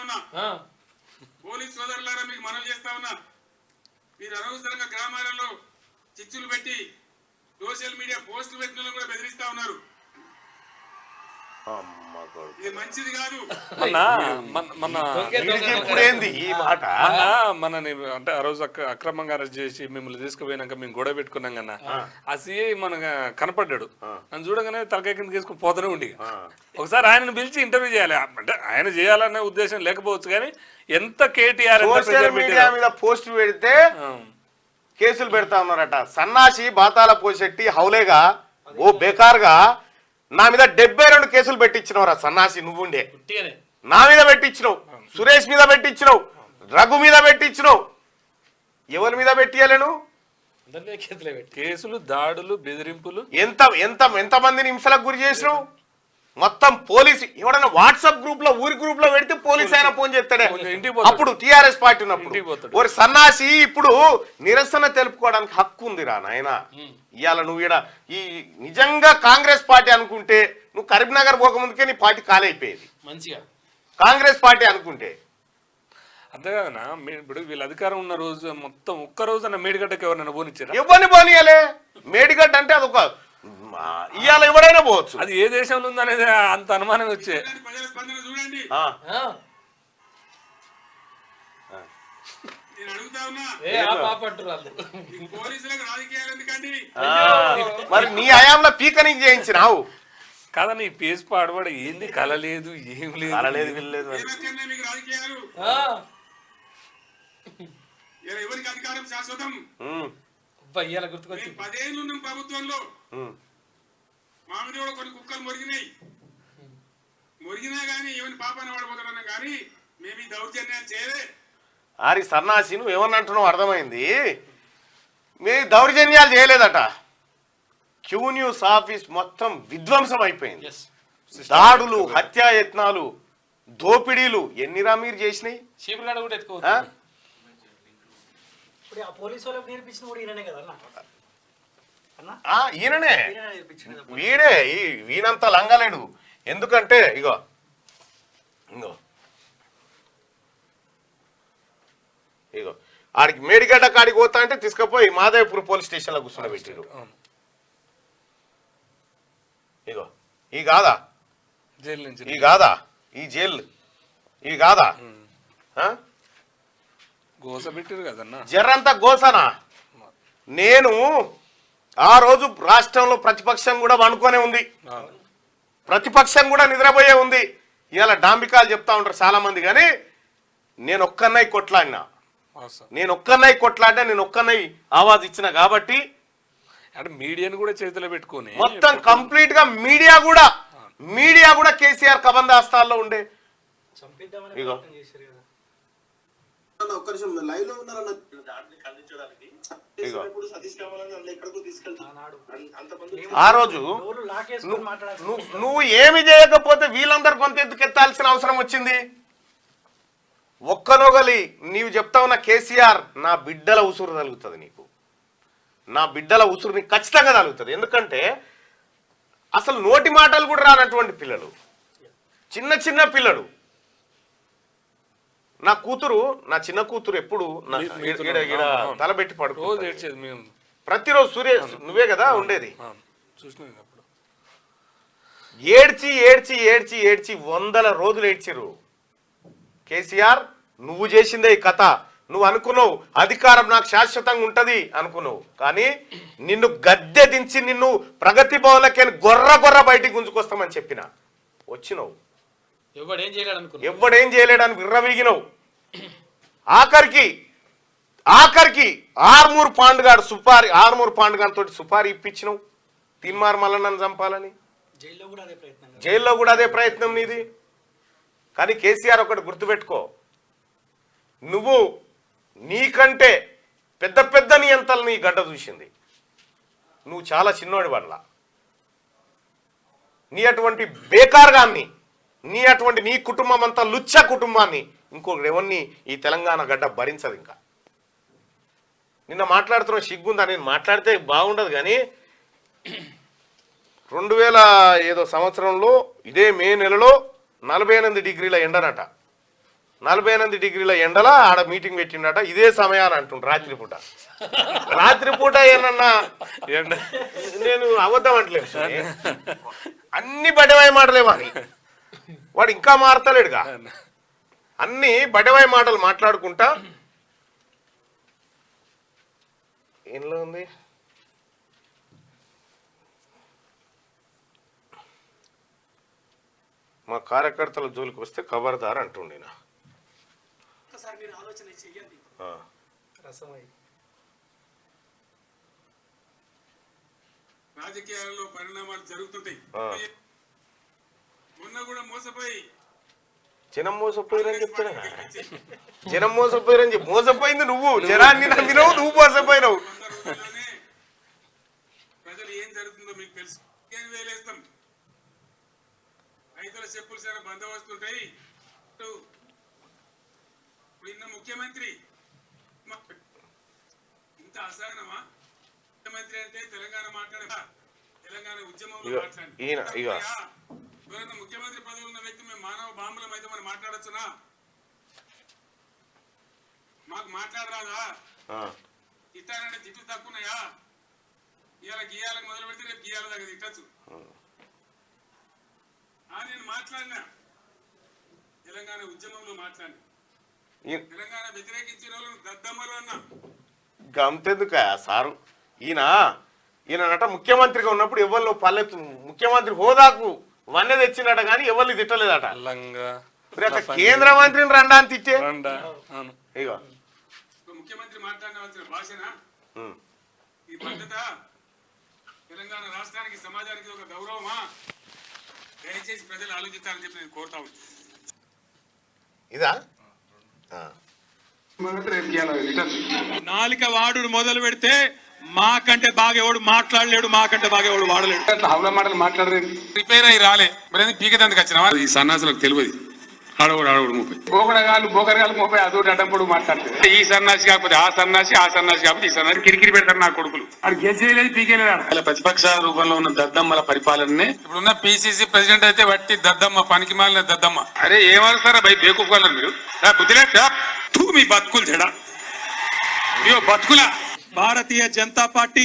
ఉన్నా, పోలీస్ సోదరులారా మీకు మనవి చేస్తా ఉన్నా, మీరు అనవసరంగా గ్రామాలలో చిచ్చులు పెట్టి సోషల్ మీడియా పోస్టులు పెట్టిన కూడా బెదిరిస్తా ఉన్నారు. ఇది మంచిది కాదు. మనని అంటే ఆ రోజు అక్రమంగా అరెస్ట్ చేసి మిమ్మల్ని తీసుకుపోయినాక మేము గొడవ పెట్టుకున్నాం కన్నా ఆ సిఐ మన కనపడ్డాడు. నన్ను చూడగానే తలకాయ కింద తీసుకుని పోతూనే ఉండి ఒకసారి ఆయనను పిలిచి ఇంటర్వ్యూ చేయాలి. అంటే ఆయన చేయాలనే ఉద్దేశం లేకపోవచ్చు కానీ ఎంత కేటీఆర్ మీద పోస్ట్ పెడితే కేసులు పెడతా ఉన్నారట. సన్నాసి బాతాల పోసెట్టి హౌలేగా ఓ బేకార్గా నా మీద 72 కేసులు పెట్టించినవరా సన్నాసి. నువ్వుండే నా మీద పెట్టించినావు, సురేష్ మీద పెట్టించినావు, రఘు మీద పెట్టించినావు. ఎవరి మీద పెట్టియలేను? కేసులు, దాడులు, బెదిరింపులు ఎంతమందిని హింసలకు గురి చేసినావు? మొత్తం పోలీసు ఎవడన్నా వాట్సాప్ గ్రూప్ లో ఊరి గ్రూప్ లో పెడితే పోలీసు ఆయన ఫోన్ చేస్తాడే. అప్పుడు టీఆర్ఎస్ పార్టీ ఉన్నప్పుడు ఒక సన్నాసి ఇప్పుడు నిరసన తెలుపుకోవడానికి హక్కు ఉందిరా నాయన. ఇవాళ నువ్వు ఈడ ఈ నిజంగా కాంగ్రెస్ పార్టీ అనుకుంటే నువ్వు కరీంనగర్ పోకముందుకే నీ పార్టీ కాలైపోయేది. మంచిగా కాంగ్రెస్ పార్టీ అనుకుంటే అంతే కదనా. ఇప్పుడు వీళ్ళ అధికారం ఉన్న రోజు మొత్తం ఒక్క రోజున మేడిగడ్డకి ఎవరైనా పోనిచ్చారా? ఎవరిని పోనీయలే. మేడిగడ్డ అంటే అదొక ఇవాళ ఎవడైనా పోవచ్చు. అది ఏ దేశంలో ఉందనేది అంత అనుమానం వచ్చే. మరి నీ హయాంలో పీకని చేయించినావు కాదని ఈ పేజ్ పాడబడ ఏంది కలలేదు, ఏం లేదు, కలలేదు, వెళ్ళలేదు. ఎవరికి అధికారం శాశ్వతం? గుర్తుకొచ్చి 10 ఏళ్ళు ఉన్నాం ప్రభుత్వంలో. మామిడి కూడా కొన్ని కుక్కలు మొరిగినా గానీ ఎవరిని పాపాన్ని పడబోతున్నా కానీ మేము ఈ దౌర్జన్యాలు చేయలే. ఆరి సన్నాసి నువ్వు ఏమన్నా అంటున్నావు అర్థమైంది. మేము దౌర్జన్యాలు చేయలేదట. క్యూ న్యూస్ ఆఫీస్ మొత్తం విధ్వంసం అయిపోయింది. దాడులు, హత్యాయత్నాలు, దోపిడీలు ఎన్నిరా మీరు చేసినాయి? ఈయననే వీనంతా లంగలేడు. ఎందుకంటే ఇగో ఆడికి మేడిగడ్డ కాడికి పోతా అంటే తీసుకుపోయి మాదేవ్పూర్ పోలీస్ స్టేషన్ లో కూర్చుండబెట్టారు. ఇగో ఈ కాదా జైలు నుంచి, ఈ కాదా ఈ జైలు, ఇవి కాదా గోస పెట్టారు కదన్నా. జర్రంతా గోసనా. నేను ఆ రోజు రాష్ట్రంలో ప్రతిపక్షం కూడా వండుకొనే ఉంది, ప్రతిపక్షం కూడా నిద్రపోయే ఉంది. ఇవాళ డాంబికాలు చెప్తా ఉంటారు చాలా మంది, కానీ నేను ఒక్కన్నై కొట్లాడినా, నేను ఒక్కన్నై ఆవాజ్ ఇచ్చిన కాబట్టి అంటే మీడియాను కూడా చేతిలో పెట్టుకుని మొత్తం కంప్లీట్ గా మీడియా కూడా కేసీఆర్ కబందాస్తాల్లో ఉండే. ఆ రోజు నువ్వు ఏమి చేయకపోతే వీళ్ళందరూ కొంత ఎత్తుకెత్తాల్సిన అవసరం వచ్చింది. ఒక్కనొగలి నీవు చెప్తా ఉన్న కేసీఆర్ నా బిడ్డల ఉసురు తగులుతుంది, నీకు నా బిడ్డల ఉసురు నీకు ఖచ్చితంగా తగులుతుంది. ఎందుకంటే అసలు నోటి మాటలు కూడా రానటువంటి పిల్లలు, చిన్న పిల్లలు. నా చిన్న కూతురు ఎప్పుడు తలబెట్టి పడుకో ప్రతిరోజు సూర్య నువ్వే కదా ఉండేది. ఏడ్చి 100 రోజులు ఏడ్చిరు. కేసీఆర్ నువ్వు చేసిందే ఈ కథ. నువ్వు అనుకున్నావు అధికారం నాకు శాశ్వతంగా ఉంటది అనుకున్నావు, కానీ నిన్ను గద్దె దించి నిన్ను ప్రగతి భవన్లకి గొర్ర బయటికి గుంజుకొస్తామని చెప్పిన వచ్చినావు. ఎవ్వడేం చేయలేడని విర్రవీగినవు. ఆఖరికి ఆర్మూర్ పాండుగాడు తోటి సుపారీ ఇప్పించినావు తిన్మార్ మల్లన్నను చంపాలని. జైల్లో కూడా అదే ప్రయత్నం నీది. కానీ కేసీఆర్ ఒకటి గుర్తుపెట్టుకో, నువ్వు నీకంటే పెద్ద నియంతలు నీ గడ్డ చూసింది. నువ్వు చాలా చిన్నోడి వల్ల నీ అటువంటి బేకార్గాన్ని, నీ కుటుంబం అంతా లుచ్చ కుటుంబాన్ని ఇంకొకటి ఎవరిని ఈ తెలంగాణ గడ్డ భరించదు. ఇంకా నిన్న మాట్లాడుతున్న సిగ్గుందా? నేను మాట్లాడితే బాగుండదు, కానీ 2000 సంవత్సరంలో ఇదే మే నెలలో 48 డిగ్రీల ఎండనట. 48 డిగ్రీల ఎండల ఆడ మీటింగ్ పెట్టిండట ఇదే సమయాన్ని అంటుండ్రు రాత్రిపూట. రాత్రిపూట ఏమన్నా నేను అబద్ధం అంటలేదు, అన్ని బడవాయి మాటలేమో అని వాడు ఇంకా మారతలేడుగా. అన్ని బడవాయి మాటలు మాట్లాడుకుంటా ఏంలో ఉంది. మా కార్యకర్తల జోలికి వస్తే ఖబర్దార్ అంటుండే నా. రాజకీయాలలో పరిణామాలు జరుగుతుంటాయి. మొన్న కూడా మోసపోయి జనం మోసపోయారని చెప్తాడు. జనం మోసపోయారని చెప్పి మోసపోయింది నువ్వు, జనాన్ని నమ్మినావు, నువ్వు మోసపోయినావు. ప్రజలు ఏం జరుగుతుందో మీకు తెలుసు. వేలేస్తాం, రైతుల చెప్పులు సరే బందోబస్తుంటాయి. నిన్న ముఖ్యమంత్రి ఇంత అసహనమా? ముఖ్యమంత్రి అంటే తెలంగాణ మాట్లాడే తెలంగాణ ఉద్యమంలో మాట్లాడి ముఖ్యమంత్రి పదవి ఉన్న వ్యక్తి మేము మానవ బాంబులం అయితే మనం మాట్లాడచ్చునా? మాకు మాట్లాడరాదా? తిట్టారంటే తిట్లు తక్కువన్నాయా? ఇవాళ గీయాలకు మొదలు పెడితే రేపు గీయాల దగ్గర తిట్టచ్చు. నేను మాట్లాడినా తెలంగాణ ఉద్యమంలో మాట్లాడి తెలంగాణ వ్యతిరేకించిన వాళ్ళను దద్దమ్మలు అన్నా. గంతెందుక సారు ఈయనట ముఖ్యమంత్రిగా ఉన్నప్పుడు ఎవరిలో పల్లెత్తు ముఖ్యమంత్రి హోదాకు వన్నె తెచ్చినట కానీ ఎవరిని తిట్టలేదట. కేంద్ర మంత్రిని రండా అని తిట్టే ఇక ముఖ్యమంత్రి మాట్లాడవలసిన భాషనా ఈ పద్ధత? తెలంగాణ రాష్ట్రానికి సమాజానికి ఒక గౌరవమా? దయచేసి ప్రజలు ఆలోచించాలని చెప్పి నేను కోరుతా ఉన్నాను. ఇదా నాలిక వాడు మొదలు పెడితే మాకంటే బాగా ఎవడు మాట్లాడలేడు, మాకంటే బాగా ఎవడు వాడలేడు. హౌల మాటలు మాట్లాడలేదు. రిపేర్ అయ్యి రాలే మరి పీకదందుకు వచ్చిన ఈ సన్నాసులకు తెలియదు. ఆడవాడు 30 బోకరగాలు 30 అదొకటి అడ్డంపడు మాట్లాడుతుంది. ఈ సన్నాసి కాకపోతే ఆ సన్నాసి కాకపోతే ఈ సన్నాసి కిరికిరి పెడతారు నా కొడుకులు. అది గెలిచేయలేదు, పీకేలేదు. ప్రతిపక్ష రూపంలో ఉన్న దద్దమ్మల పరిపాలననే ఇప్పుడున్న పిసిసి ప్రెసిడెంట్ అయితే బట్టి దద్దమ్మ, పనికి మాలిన దద్దమ్మ. అరే ఏమవుతారా బై బేకూఫాలని మీరు బుద్ధిలే మీ బతుకులు చెడా బతుకుల. భారతీయ జనతా పార్టీ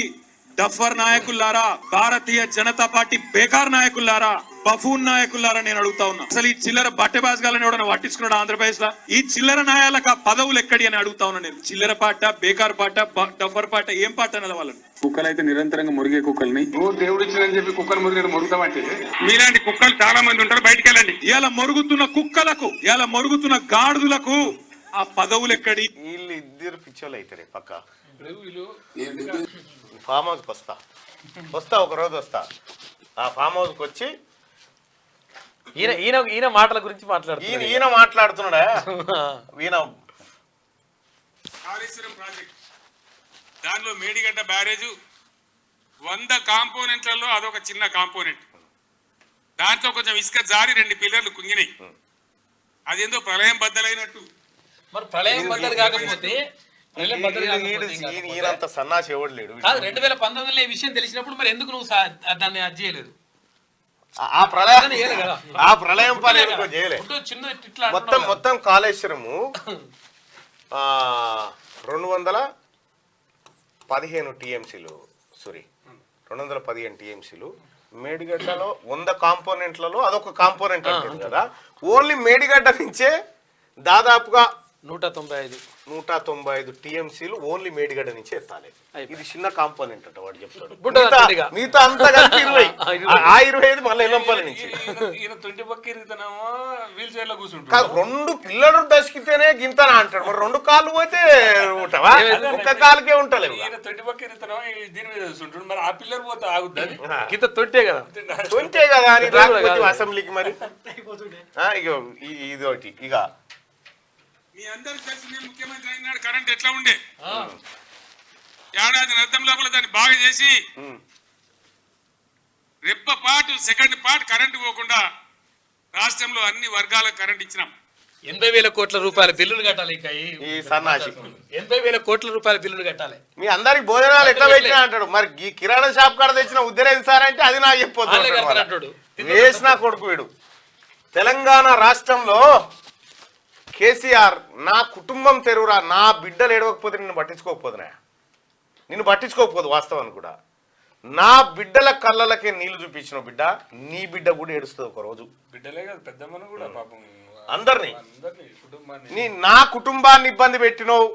డఫర్ నాయకులారా, భారతీయ జనతా పార్టీ బేకార్ నాయకులారా, బఫూన్ నాయకులారా నేను అడుగుతా ఉన్నా. అసలు ఈ చిల్లర బట్టెబాజ్గాలని ఎవడన్నా పట్టించుకున్నాడు ఆంధ్రప్రదేశ్ లో? ఈ చిల్లర నాయాలకు ఆ పదవులు ఎక్కడి అని అడుగుతా ఉన్నా నేను. చిల్లర పాట, బేకార్ పాట, డఫర్ పాట ఏం పాట అన్నది వాళ్ళని. కుక్కలు అయితే నిరంతరంగా మురిగే కుక్కల్ని దేవుడు ఇచ్చిందని చెప్పి కుక్కలు మురిగే మురుగుతామంటే మీలాంటి కుక్కలు చాలా మంది ఉంటారు, బయటికి వెళ్ళండి. ఇలా మరుగుతున్న కుక్కలకు, ఇలా మరుగుతున్న గాడిదలకు ఆ పదవులు ఎక్కడి? వీళ్ళు ఇద్దరు పిచ్చోళ్ళు అవుతారే పక్క. ఫామ్ హౌస్కి వస్తా ఒక రోజు వస్తా. ఆ ఫామ్ హౌస్కి వచ్చి ఈయన మాటల గురించి ఈయన మాట్లాడుతున్నాడా? ఈయన కాళేశ్వరం ప్రాజెక్ట్ దానిలో మేడిగడ్డ బ్యారేజ్ 100 కాంపోనెంట్లలో అదొక చిన్న కాంపోనెంట్. దాంట్లో కొంచెం ఇసుక జారి 2 పిల్లర్లు కుంగినాయి. అదేందో ప్రళయం బద్దలైనట్టు. మరి ప్రళయం బద్దలు కాకపోతే ఈయనంత సన్నాసి ఎవడు లేడు. 2019లో ఈ విషయం తెలిసినప్పుడు మరి ఎందుకు నువ్వు దాన్ని అది చేయలేదు? ఆ ప్రళయం పని చేయలేదు. మొత్తం కాళేశ్వరము 215 టీఎంసీలు 215 టీఎంసీలు. మేడిగడ్డలో 100 కాంపోనెంట్లలో అదొక కాంపోనెంట్ అంటుంది కదా. ఓన్లీ మేడిగడ్డ నుంచే దాదాపుగా 195 టీఎంసీలు ఓన్లీ మేడిగడ్డ నుంచి ఎత్తాలి. ఇది చిన్న కాంపోనెంట్ అంట వాడు చెప్తాడు. మిగతా అంతా కలిపి 25 మళ్ళీ ఎల్లంపల్లి నుంచి. 2 పిల్లలు దశకితేనే గింతనా అంటాడు. మరి 2 కాళ్ళు పోతే ఉంటావా? ఒక్క కాలుకే ఉంటలేవు. తొంటే కదా అని రాకపోతే అసెంబ్లీకి మరి ఇది ఒకటి. ఇక మీ అందరికి తెలిసి నేను ముఖ్యమంత్రి అయినాడు కరెంట్ ఎట్లా ఉండే? ఏడాది అర్థం లోపల దాన్ని బాగా చేసి రెప్ప పాటు సెకండ్ పార్ట్ కరెంటు పోకుండా రాష్ట్రంలో అన్ని వర్గాలకు కరెంట్ ఇచ్చినాం. 80,000 కోట్ల రూపాయల బిల్లులు కట్టాలి. ఈ సన్నాసి 80,000 కోట్ల రూపాయల బిల్లులు కట్టాలి. మీ అందరికి భోజనాలు ఎట్లా పెట్టినా అంటాడు. మరి ఈ కిరాణా షాప్ కాడ తెచ్చిన ఉద్దరేది సార్ అంటే అది నాకు చెప్పొద్దు. వేసిన కొడుకు వీడు. తెలంగాణ రాష్ట్రంలో కేసీఆర్ నా కుటుంబం తెరువురా, నా బిడ్డలు ఏడవకపోతే నిన్ను పట్టించుకోకపోదునా, నిన్ను పట్టించుకోకపోదు వాస్తవాన్ని కూడా. నా బిడ్డల కళ్ళలకే నీళ్లు చూపించిన బిడ్డ, నీ బిడ్డ కూడా ఏడుస్తుంది ఒక రోజు. బిడ్డలే కాదు పెద్దమ్మను కూడా పాపం అందరినీ కుటుంబాన్ని నా కుటుంబాన్ని ఇబ్బంది పెట్టినవు,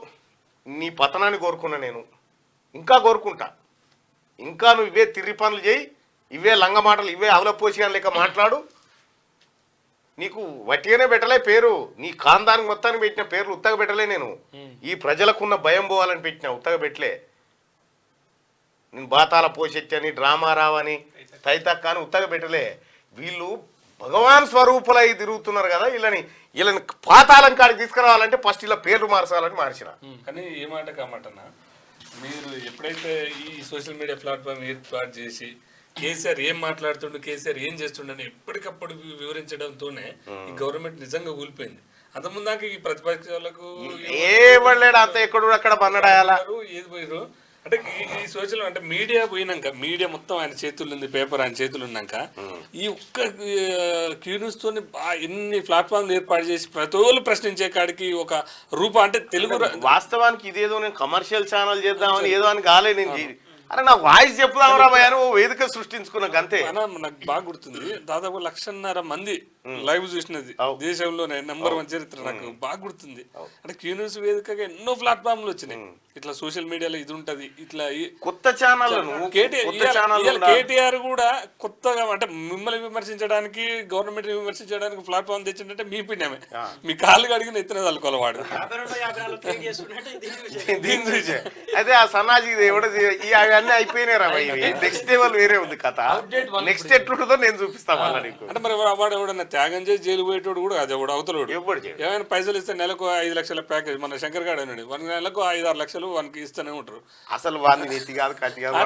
నీ పతనాన్ని కోరుకున్నా నేను, ఇంకా కోరుకుంటా. ఇంకా నువ్వు ఇవే తిర్రి పనులు చేయి, ఇవే లంగ మాటలు, ఇవే అవలపోసిగా లెక్క మాట్లాడు. నీకు వట్టిగానే పెట్టలే పేరు, నీ ఖాందానికి మొత్తానికి పెట్టిన పేర్లు ఉత్తగా పెట్టలే నేను. ఈ ప్రజలకున్న భయం పోవాలని పెట్టిన, ఉత్తగా పెట్టలే. నేను బాతాల పోషెచ్చని, డ్రామా రావని, తైతక్క అని ఉత్తగా పెట్టలే. వీళ్ళు భగవాన్ స్వరూపులై తిరుగుతున్నారు కదా, వీళ్ళని పాతాళం కాడికి తీసుకురావాలంటే ఫస్ట్ ఇలా పేర్లు మార్చాలని మార్చిన. కానీ ఏ మాట కామాటన్నా, మీరు ఎప్పుడైతే ఈ సోషల్ మీడియా ప్లాట్ఫామ్ ఏర్పాటు చేసి కేసీఆర్ ఏం మాట్లాడుతుండు, కేసీఆర్ ఏం చేస్తుండని ఎప్పటికప్పుడు వివరించడంతోనే ఈ గవర్నమెంట్ నిజంగా కూలిపోయింది. అంతకుముందాక ఈ ప్రతిపక్షాలకు ఏమలేడు అంత ఎక్కడు అక్కడ బన్నడాయాలా ఏది పోయారు అంటే ఈ సోషల్ అంటే మీడియా పోయినాక, మీడియా మొత్తం ఆయన చేతుల్లో ఉంది, పేపర్ ఆయన చేతులు ఉన్నాక ఈ ఒక్క క్యూ న్యూస్ తోని ఎన్ని ప్లాట్ఫామ్లు ఏర్పాటు చేసి ప్రతి ఒళ్ళు ప్రశ్నించే కాడికి ఒక రూపం అంటే తెలుగు వాస్తవానికి ఇదేదో నేను కమర్షియల్ ఛానల్ చేద్దామని ఏదో అని కాలే. నేను అరే నా వాయిస్ చెప్దామరా భయ, ఓ వేదిక సృష్టించుకున్నా అంతే. నాకు బాగా గుర్తుంది, దాదాపు 1,500,000 మంది లైవ్ చూసినది దేశంలోనే నంబర్ 1 చరిత్ర. నాకు బాగా గుర్తుంది. అంటే క్యూ న్యూస్ వేదికగా ఎన్నో ప్లాట్ఫామ్లు వచ్చినాయి. ఇట్లా సోషల్ మీడియాలో ఇది ఉంటది, ఇట్లా కొత్త ఛానల్. కేటీఆర్ కూడా కొత్తగా అంటే మిమ్మల్ని విమర్శించడానికి, గవర్నమెంట్ విమర్శించడానికి ప్లాట్ఫామ్ తెచ్చిందంటే మీ పిన్నమే. మీ కాళ్ళు అడిగిన ఎత్తున తలుకోవాలి వాడు. అదే ఆ సన్నాజీ అవన్నీ అయిపోయినాయి రా, నెక్స్ట్ లెవెల్ వేరే ఉంది కథ. నెక్స్ట్ ఎట్లుంటుందో నేను చూపిస్తాను మళ్ళీ నీకు. అంటే మరి వాడు ఎవడన్నా త్యాగం చేసి జైలు పోయేటోడు కూడా అది ఎవడు అవతలోడు. ఏమైనా పైసలు ఇస్తే నెలకు 5 లక్షల ప్యాకేజ్, మన శంకర్ గాడు అన్నాడు 1 నెలకు 5-6 లక్షలు వానికి ఇస్తూనే ఉంటారు. అసలు వాడిని నెత్తి కాదు, కత్తి కాదు,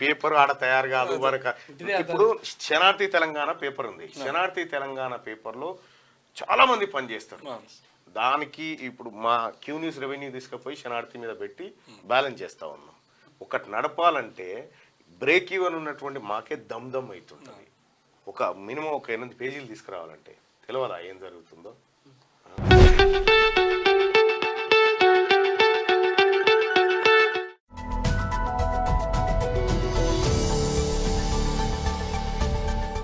పేపర్ ఆడ తయారు కాదు. ఇప్పుడు శనార్థి తెలంగాణ పేపర్ ఉంది. శనార్థి తెలంగాణ పేపర్ లో చాలా మంది పనిచేస్తారు. దానికి ఇప్పుడు మా క్యూ న్యూస్ రెవెన్యూ తీసుకుపోయి శనార్థి మీద పెట్టి బ్యాలెన్స్ చేస్తా ఉన్నాం. ఒకటి నడపాలంటే బ్రేక్ ఈవెన్ ఉన్నటువంటి మాకే దమ్ అవుతుంటుంది. ఒక మినిమం ఒక 8 పేజీలు తీసుకురావాలంటే తెలియదా ఏం జరుగుతుందో.